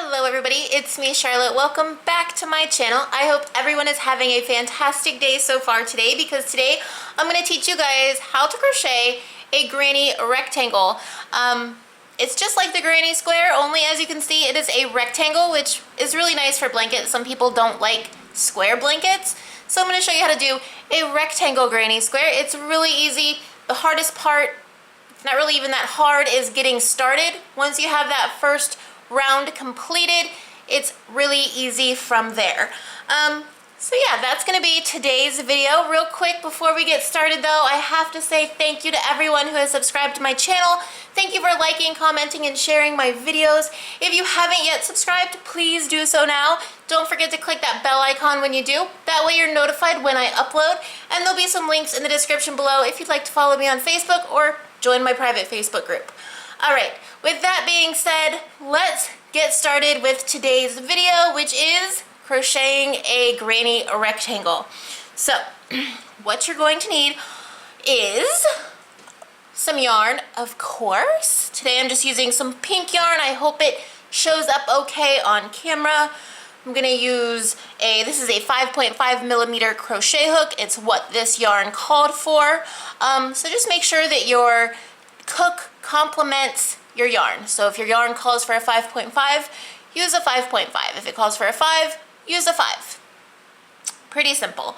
Hello everybody, it's me Charlotte. Welcome back to my channel. I hope everyone is having a fantastic day so far today, because today I'm going to teach you guys how to crochet a granny rectangle. It's just like the granny square, only as you can see it is a rectangle, which is really nice for blankets. Some people don't like square blankets, so I'm going to show you how to do a rectangle granny square. It's really easy. The hardest part, it's not really even that hard, is getting started. Once you have that first round completed, it's really easy from there. So yeah, that's gonna be today's video. Real quick before we get started though, I have to say thank you to everyone who has subscribed to my channel. Thank you for liking, commenting, and sharing my videos. If you haven't yet subscribed, please do so now. Don't forget to click that bell icon when you do. That way you're notified when I upload, and there'll be some links in the description below if you'd like to follow me on Facebook or join my private Facebook group. Alright, with that being said, let's get started with today's video, which is crocheting a granny rectangle. So, what you're going to need is some yarn, of course. Today I'm just using some pink yarn. I hope it shows up okay on camera. I'm gonna use this is a 5.5 millimeter crochet hook. It's what this yarn called for. So just make sure that your hook complements your yarn. So if your yarn calls for a 5.5, use a 5.5. If it calls for a 5, use a 5. Pretty simple.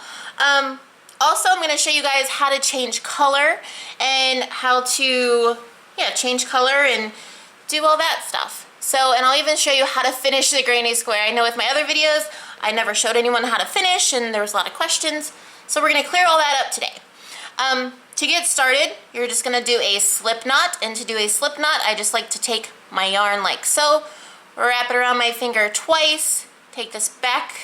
Also, I'm going to show you guys how to change color and how to change color and do all that stuff. So, and I'll even show you how to finish the granny square. I know with my other videos, I never showed anyone how to finish, and there was a lot of questions. So we're going to clear all that up today. To get started, you're just going to do a slip knot, and to do a slip knot, I just like to take my yarn like so, wrap it around my finger twice, take this back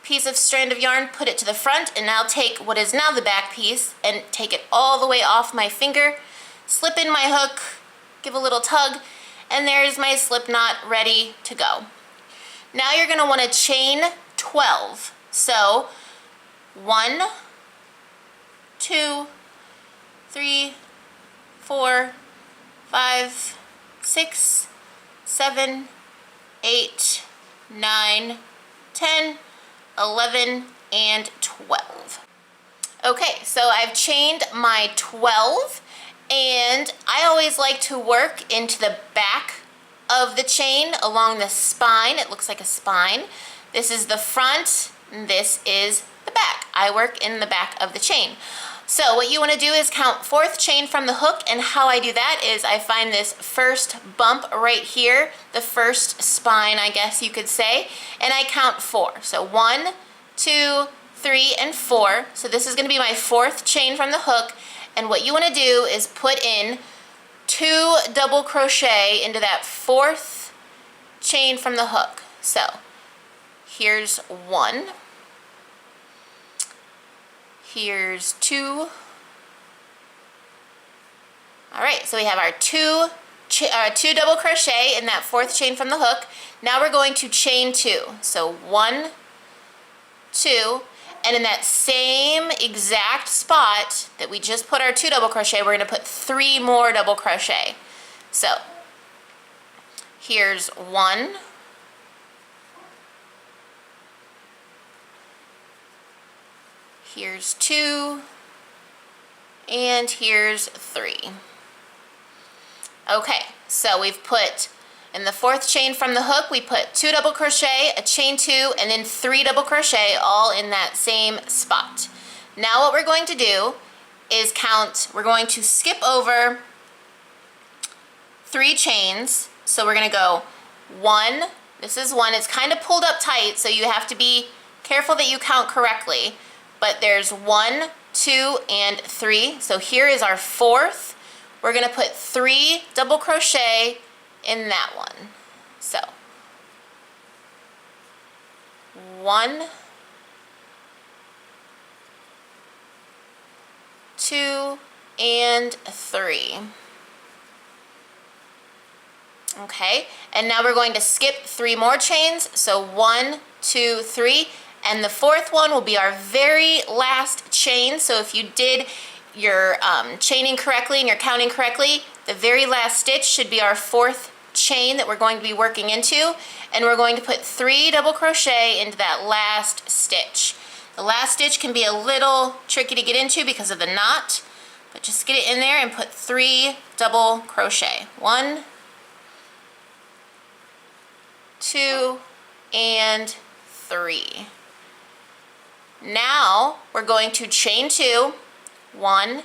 piece of strand of yarn, put it to the front, and now take what is now the back piece and take it all the way off my finger, slip in my hook, give a little tug, and there's my slip knot ready to go. Now you're going to want to chain 12. So 1, 2, 3, 4, 5, 6, 7, 8, 9, 10, 11, and 12. Okay, so I've chained my 12, and I always like to work into the back of the chain along the spine. It looks like a spine. This is the front, and this is the back. I work in the back of the chain. So what you want to do is count 4th chain from the hook, and how I do that is I find this first bump right here, the first spine, I guess you could say, and I count 4. So 1, 2, 3, and 4. So this is going to be my 4th chain from the hook, and what you want to do is put in 2 double crochet into that 4th chain from the hook. So here's 1. Here's 2. Alright, so we have our two double crochet in that 4th chain from the hook. Now we're going to chain 2. So 1, 2, and in that same exact spot that we just put our 2 double crochet, we're going to put 3 more double crochet. So here's 1. Here's 2, and here's 3. Okay, so we've put in the 4th chain from the hook, we put 2 double crochet, a chain 2, and then 3 double crochet all in that same spot. Now what we're going to do is we're going to skip over 3 chains. So we're going to go 1, this is 1, it's kind of pulled up tight, so you have to be careful that you count correctly. But there's 1, 2, and 3. So here is our 4th. We're going to put 3 double crochet in that one. So 1, 2, and 3. Okay, and now we're going to skip 3 more chains. So 1, 2, 3. And the 4th one will be our very last chain. So if you did your chaining correctly and you're counting correctly, the very last stitch should be our 4th chain that we're going to be working into, and we're going to put 3 double crochet into that last stitch. The last stitch can be a little tricky to get into because of the knot, but just get it in there and put 3 double crochet. 1, 2, and 3. Now we're going to chain 2, 1,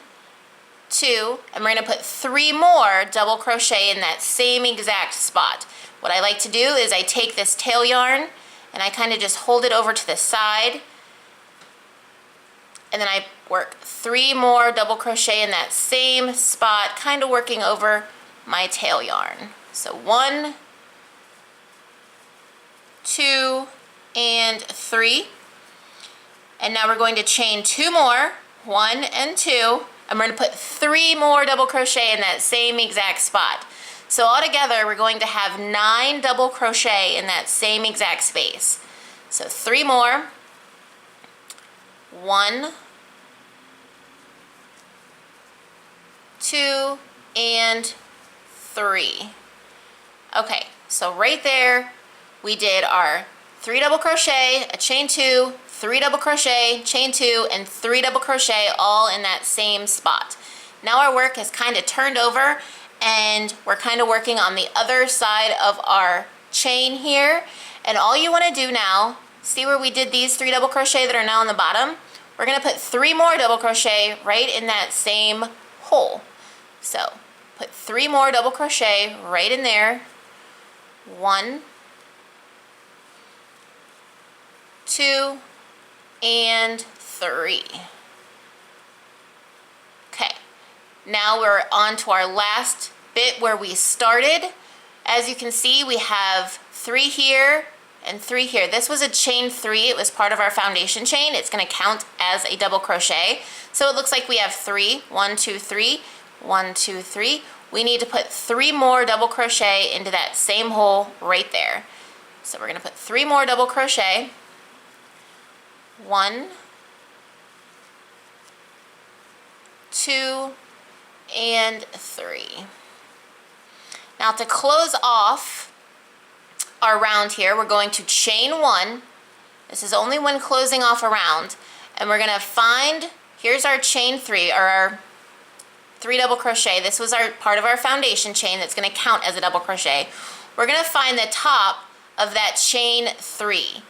2, and we're going to put 3 more double crochet in that same exact spot. What I like to do is I take this tail yarn and I kind of just hold it over to the side, and then I work 3 more double crochet in that same spot, kind of working over my tail yarn. So 1, 2, and 3. And now we're going to chain 2 more, 1 and 2, and we're going to put 3 more double crochet in that same exact spot. So altogether we're going to have 9 double crochet in that same exact space. So 3 more, 1, 2, and 3. Okay, so right there we did our 3 double crochet, a chain 2, 3 double crochet, chain 2, and 3 double crochet all in that same spot. Now our work has kind of turned over and we're kind of working on the other side of our chain here. And all you want to do now, see where we did these 3 double crochet that are now on the bottom? We're going to put 3 more double crochet right in that same hole. So put 3 more double crochet right in there. 1, 2, and 3. Okay, now we're on to our last bit where we started. As you can see, we have 3 here and 3 here. This was a chain 3. It was part of our foundation chain. It's going to count as a double crochet. So it looks like we have 3. 1, 2, 3. 1, 2, 3. We need to put 3 more double crochet into that same hole right there. So we're going to put 3 more double crochet. 1, 2, and 3. Now to close off our round here, we're going to chain 1. This is only when closing off a round. And we're going to find, here's our chain 3, or our 3 double crochet. This was our part of our foundation chain that's going to count as a double crochet. We're going to find the top of that chain 3.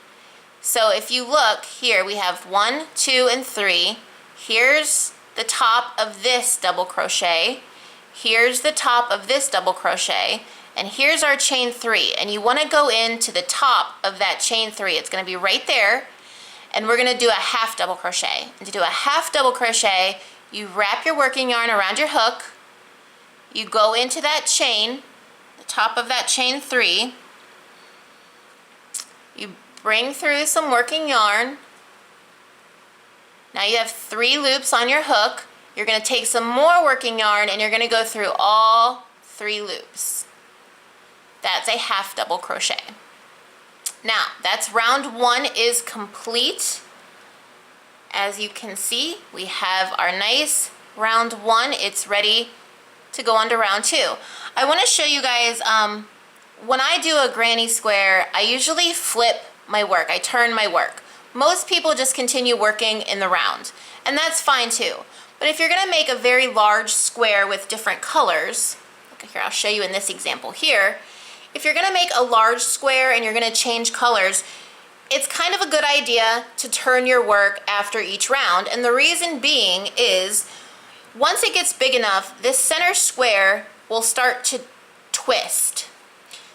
So if you look here, we have 1, 2, and 3. Here's the top of this double crochet. Here's the top of this double crochet. And here's our chain 3. And you want to go into the top of that chain 3. It's going to be right there. And we're going to do a half double crochet. And to do a half double crochet, you wrap your working yarn around your hook. You go into that chain, the top of that chain 3. You bring through some working yarn. Now you have 3 loops on your hook. You're going to take some more working yarn and you're going to go through all 3 loops. That's a half double crochet. Now that's round 1 is complete. As you can see, we have our nice round 1. It's ready to go on to round 2. I want to show you guys, when I do a granny square, I usually flip my work. I turn my work. Most people just continue working in the round, and that's fine too. But if you're going to make a very large square with different colors, look here, I'll show you in this example here. If you're going to make a large square and you're going to change colors, it's kind of a good idea to turn your work after each round. And the reason being is once it gets big enough, this center square will start to twist.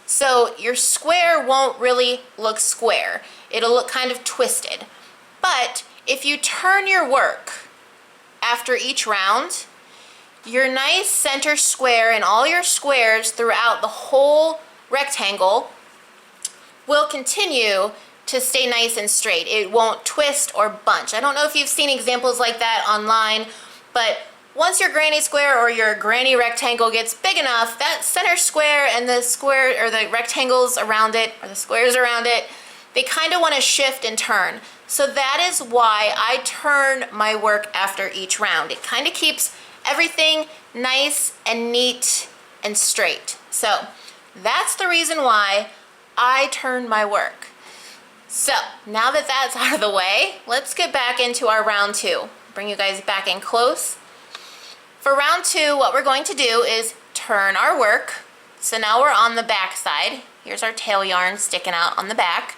So your square won't really look square. It'll look kind of twisted. But if you turn your work after each round, your nice center square and all your squares throughout the whole rectangle will continue to stay nice and straight. It won't twist or bunch. I don't know if you've seen examples like that online, but once your granny square or your granny rectangle gets big enough, that center square and the square or the rectangles around it or the squares around it, they kind of want to shift and turn. So that is why I turn my work after each round. It kind of keeps everything nice and neat and straight. So That's the reason why I turn my work. So now that that's out of the way, let's get back into our round 2. Bring you guys back in close. For round 2, what we're going to do is turn our work. So now we're on the back side. Here's our tail yarn sticking out on the back.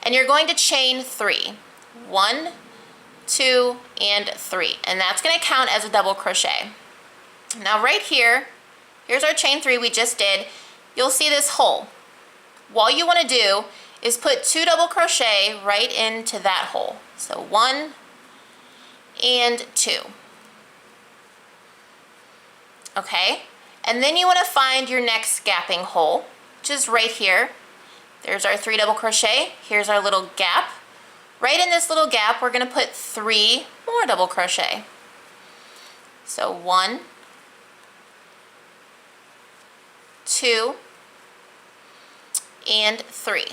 And you're going to chain 3. 1, 2, and 3. And that's going to count as a double crochet. Now right here, here's our chain 3 we just did. You'll see this hole. All you want to do is put 2 double crochet right into that hole. So 1 and 2. Okay, and then you want to find your next gapping hole, which is right here. There's our 3 double crochet. Here's our little gap. Right in this little gap, we're going to put 3 more double crochet. So 1, 2, and 3.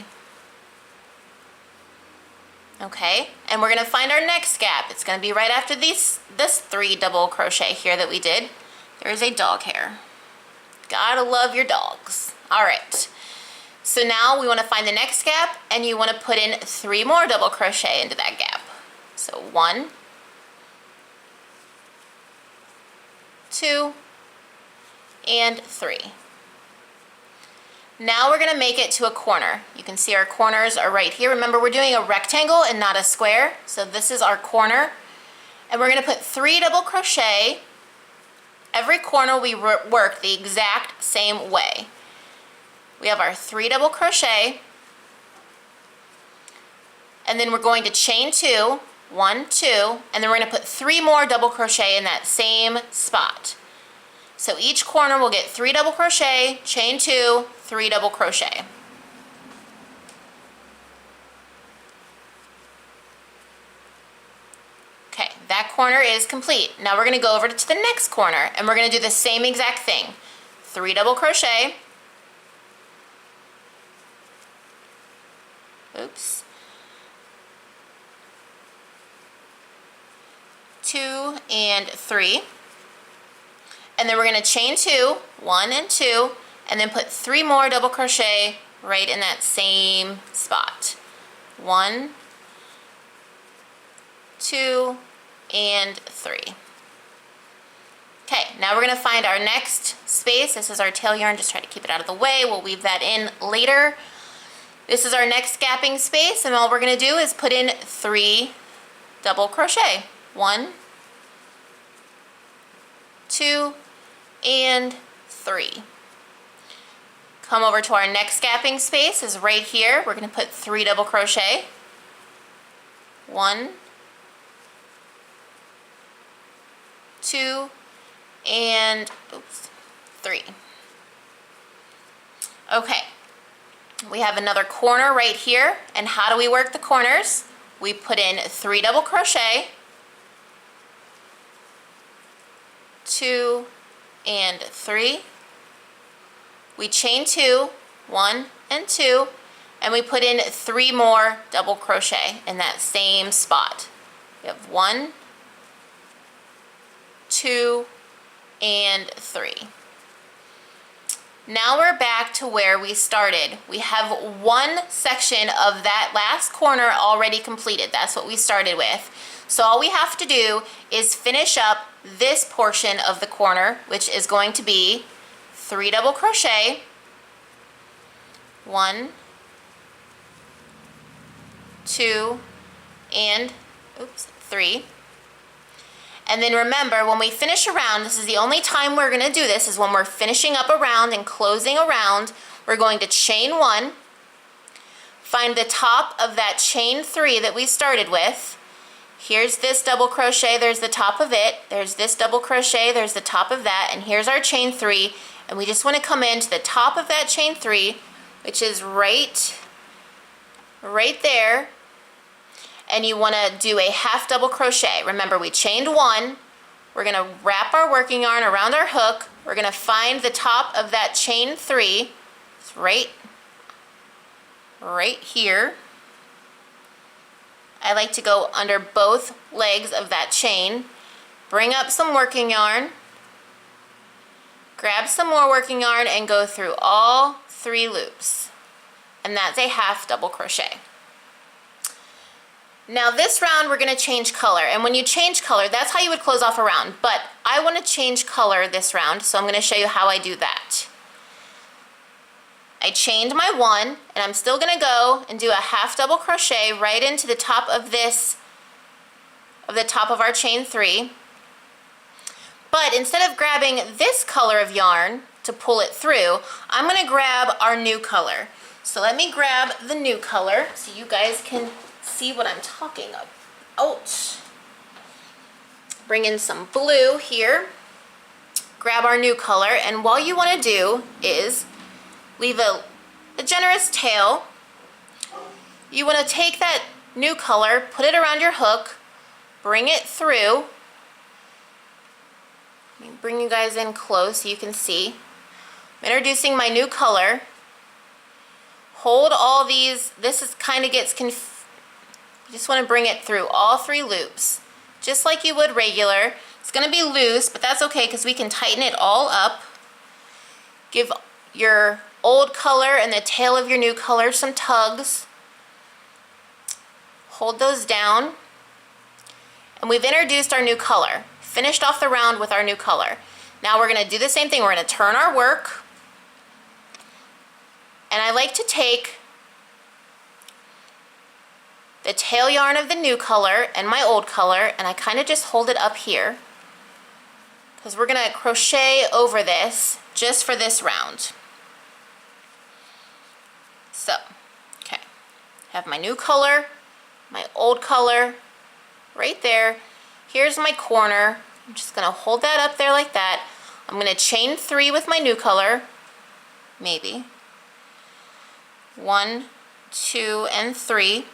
Okay, and we're going to find our next gap. It's going to be right after this 3 double crochet here that we did. There's a dog hair. Gotta love your dogs. All right, so now we want to find the next gap, and you want to put in 3 more double crochet into that gap. So 1, 2, and 3. Now we're going to make it to a corner. You can see our corners are right here. Remember, we're doing a rectangle and not a square. So this is our corner. And we're going to put 3 double crochet. Every corner we work the exact same way. We have our 3 double crochet. And then we're going to chain 2. 1, 2. And then we're going to put 3 more double crochet in that same spot. So each corner will get 3 double crochet, chain 2, 3 double crochet. Okay, that corner is complete. Now we're going to go over to the next corner, and we're going to do the same exact thing. 3 double crochet. Oops. 2 and 3. And then we're going to chain 2, 1 and 2, and then put 3 more double crochet right in that same spot. 1, 2, and 3. Okay, now we're going to find our next space. This is our tail yarn. Just try to keep it out of the way. We'll weave that in later. This is our next gapping space, and all we're going to do is put in 3 double crochet. 1, 2, and 3. Come over to our next gapping space is right here. We're going to put 3 double crochet. 1, 2, and 3. Okay, we have another corner right here, and how do we work the corners? We put in 3 double crochet, 2, and 3. We chain 2, 1 and 2, and we put in 3 more double crochet in that same spot. We have 1, 2, and 3. Now we're back to where we started. We have one section of that last corner already completed. That's what we started with. So all we have to do is finish up this portion of the corner, which is going to be 3 double crochet, 1, 2, and 3. And then remember, when we finish a round, this is the only time we're going to do this, is when we're finishing up a round and closing a round. We're going to chain 1, find the top of that chain 3 that we started with. Here's this double crochet, there's the top of it. There's this double crochet, there's the top of that, and here's our chain 3. And we just want to come into the top of that chain 3, which is right there. And you want to do a half double crochet. Remember, we chained 1. We're going to wrap our working yarn around our hook. We're going to find the top of that chain 3. It's right here. I like to go under both legs of that chain. Bring up some working yarn. grab some more working yarn and go through all 3 loops. And that's a half double crochet. Now this round we're going to change color, and when you change color, that's how you would close off a round, but I want to change color this round, so I'm going to show you how I do that. I chained my 1, and I'm still going to go and do a half double crochet right into the top of our chain 3. But instead of grabbing this color of yarn to pull it through, I'm going to grab our new color. So let me grab the new color so you guys can see what I'm talking about. Bring in some blue here. Grab our new color, and what you want to do is leave a generous tail. You want to take that new color, put it around your hook, bring it through. Let me bring you guys in close so you can see. I'm introducing my new color. Hold all these, this is kind of gets you just want to bring it through all 3 loops, just like you would regular. It's going to be loose, but that's okay because we can tighten it all up. Give your old color and the tail of your new color some tugs. Hold those down. And we've introduced our new color. Finished off the round with our new color. Now we're going to do the same thing. We're going to turn our work. And I like to take the tail yarn of the new color and my old color, and I kind of just hold it up here because we're going to crochet over this just for this round. So, okay, have my new color, my old color right there. Here's my corner. I'm just going to hold that up there like that. I'm going to chain 3 with my new color, maybe. 1, 2, and 3.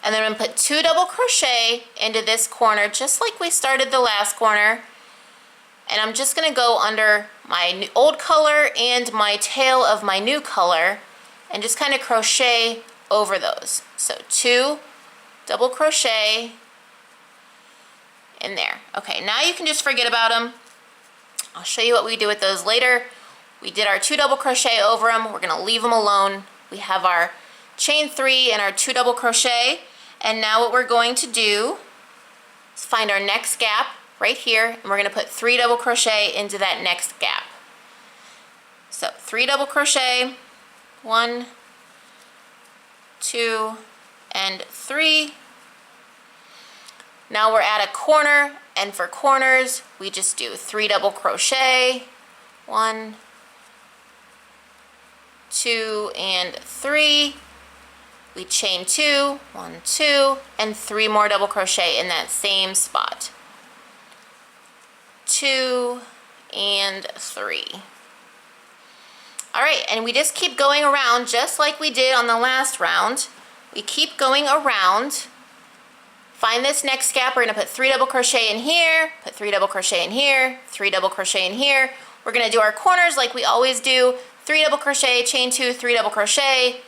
And then I'm going to put 2 double crochet into this corner just like we started the last corner. And I'm just going to go under my old color and my tail of my new color and just kind of crochet over those. So 2 double crochet in there. Okay, now you can just forget about them. I'll show you what we do with those later. We did our 2 double crochet over them. We're going to leave them alone. We have our chain 3 and our 2 double crochet. And now what we're going to do is find our next gap right here, and we're going to put 3 double crochet into that next gap. So 3 double crochet, 1, 2, and 3. Now we're at a corner, and for corners we just do 3 double crochet, 1, 2, and 3. We chain 2, 1, 2, and 3 more double crochet in that same spot. 2 and 3. Alright, and we just keep going around just like we did on the last round. We keep going around. Find this next gap. We're going to put 3 double crochet in here, put 3 double crochet in here, 3 double crochet in here. We're going to do our corners like we always do. 3 double crochet, chain 2, 3 double crochet,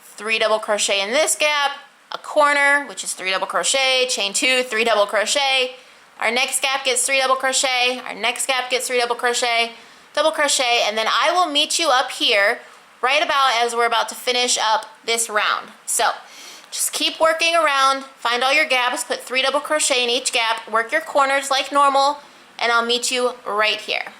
3 double crochet in this gap, a corner, which is 3 double crochet, chain 2, 3 double crochet. Our next gap gets 3 double crochet, our next gap gets 3 double crochet, and then I will meet you up here right about as we're about to finish up this round. So just keep working around, find all your gaps, put 3 double crochet in each gap, work your corners like normal, and I'll meet you right here.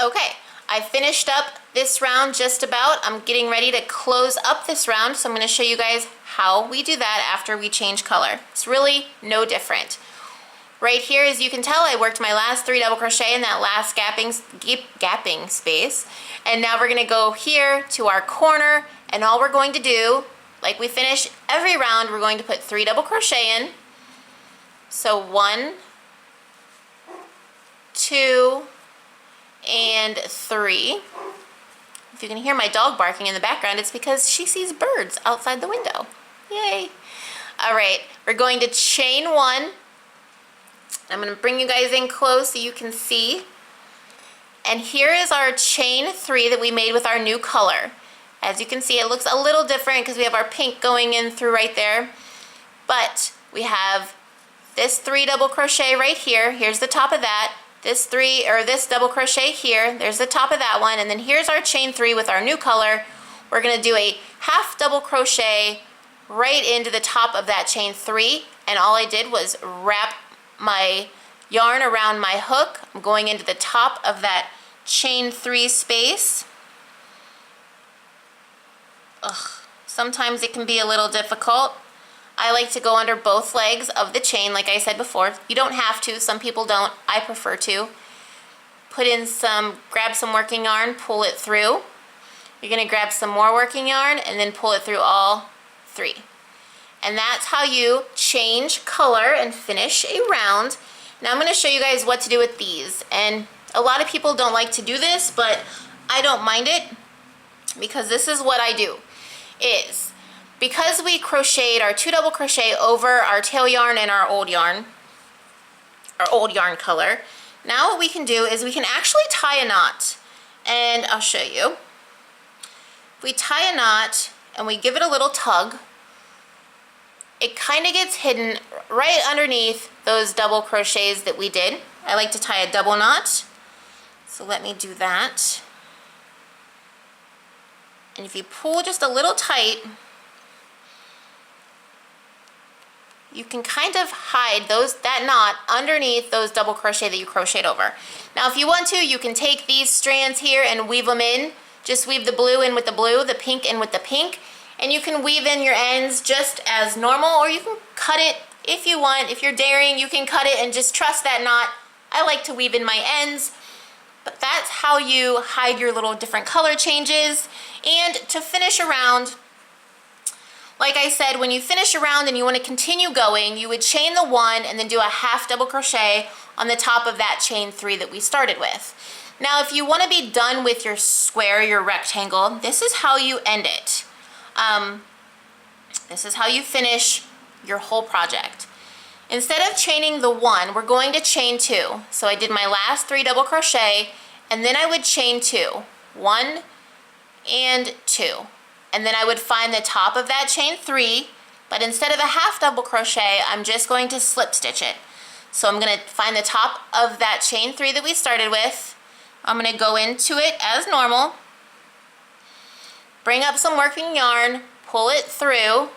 Okay, I finished up this round just about. I'm getting ready to close up this round, so I'm going to show you guys how we do that after we change color. It's really no different. Right here, as you can tell, I worked my last 3 double crochet in that last gapping space. And now we're going to go here to our corner, and all we're going to do, like we finish every round, we're going to put 3 double crochet in. So 1, 2, and 3. If you can hear my dog barking in the background, it's because she sees birds outside the window. Yay! Alright, we're going to chain 1. I'm going to bring you guys in close so you can see. And here is our chain 3 that we made with our new color. As you can see, it looks a little different because we have our pink going in through right there. But we have this 3 double crochet right here. Here's the top of that. this double crochet here. There's the top of that one, and then here's our chain 3 with our new color. We're gonna do a half double crochet right into the top of that chain 3, and all I did was wrap my yarn around my hook. I'm going into the top of that chain 3 space. Sometimes it can be a little difficult. I like to go under both legs of the chain, like I said before. You don't have to, some people don't. I prefer to. Grab some working yarn, pull it through. You're gonna grab some more working yarn and then pull it through all 3. And that's how you change color and finish a round. Now I'm gonna show you guys what to do with these. And a lot of people don't like to do this, but I don't mind it because this is what I do. Because we crocheted our 2 double crochet over our tail yarn and our old yarn color, now what we can do is we can actually tie a knot. And I'll show you. If we tie a knot and we give it a little tug, it kind of gets hidden right underneath those double crochets that we did. I like to tie a double knot, so let me do that. And if you pull just a little tight, you can kind of hide that knot underneath those double crochet that you crocheted over. Now if you want to, you can take these strands here and weave them in. Just weave the blue in with the blue, the pink in with the pink, and you can weave in your ends just as normal, or you can cut it if you want. If you're daring, you can cut it and just trust that knot. I like to weave in my ends, but that's how you hide your little different color changes. And to finish a round, like I said, when you finish a round and you want to continue going, you would chain the 1 and then do a half double crochet on the top of that chain 3 that we started with. Now if you want to be done with your square, your rectangle, this is how you end it. This is how you finish your whole project. Instead of chaining the 1, we're going to chain 2. So I did my last 3 double crochet, and then I would chain 2. 1 and 2. And then I would find the top of that chain 3, but instead of a half double crochet, I'm just going to slip stitch it. So I'm going to find the top of that chain 3 that we started with. I'm going to go into it as normal, bring up some working yarn, pull it through,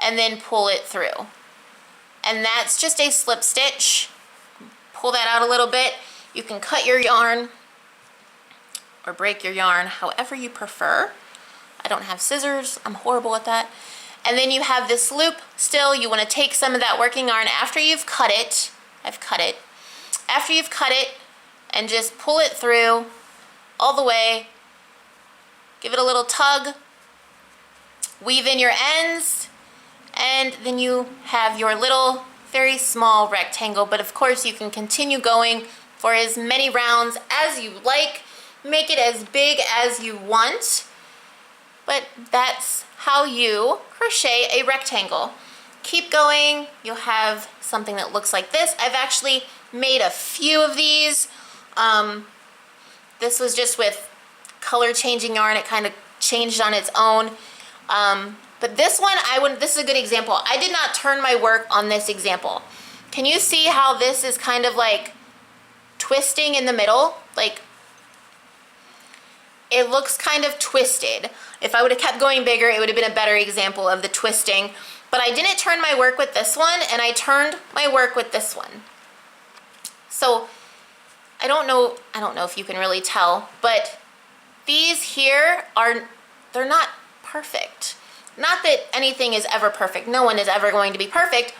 and then pull it through. And that's just a slip stitch. Pull that out a little bit. You can cut your yarn or break your yarn however you prefer. I don't have scissors, I'm horrible at that. And then you have this loop still. You want to take some of that working yarn after you've cut it. I've cut it. After you've cut it, and just pull it through all the way. Give it a little tug. Weave in your ends, and then you have your little very small rectangle. But of course you can continue going for as many rounds as you like. Make it as big as you want. But that's how you crochet a rectangle. Keep going, you'll have something that looks like this. I've actually made a few of these. This was just with color changing yarn. It kind of changed on its own. But this one, this is a good example. I did not turn my work on this example. Can you see how this is kind of like twisting in the middle? Like, it looks kind of twisted. If I would have kept going bigger, it would have been a better example of the twisting. But I didn't turn my work with this one, and I turned my work with this one. So I don't know if you can really tell, but these here they're not perfect. Not that anything is ever perfect. No one is ever going to be perfect.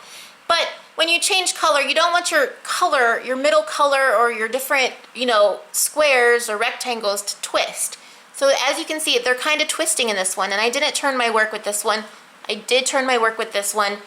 But when you change color, you don't want your color, your middle color, or your different, squares or rectangles to twist. So as you can see, they're kind of twisting in this one, and I didn't turn my work with this one. I did turn my work with this one.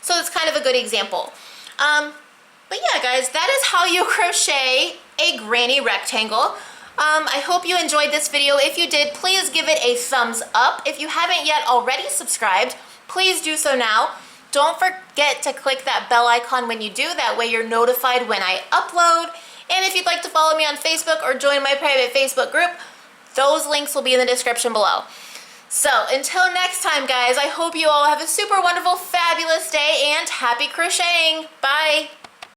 So it's kind of a good example. But yeah, guys, that is how you crochet a granny rectangle. I hope you enjoyed this video. If you did, please give it a thumbs up. If you haven't yet already subscribed, please do so now. Don't forget to click that bell icon when you do. That way you're notified when I upload. And if you'd like to follow me on Facebook or join my private Facebook group, those links will be in the description below. So until next time, guys, I hope you all have a super wonderful, fabulous day, and happy crocheting. Bye.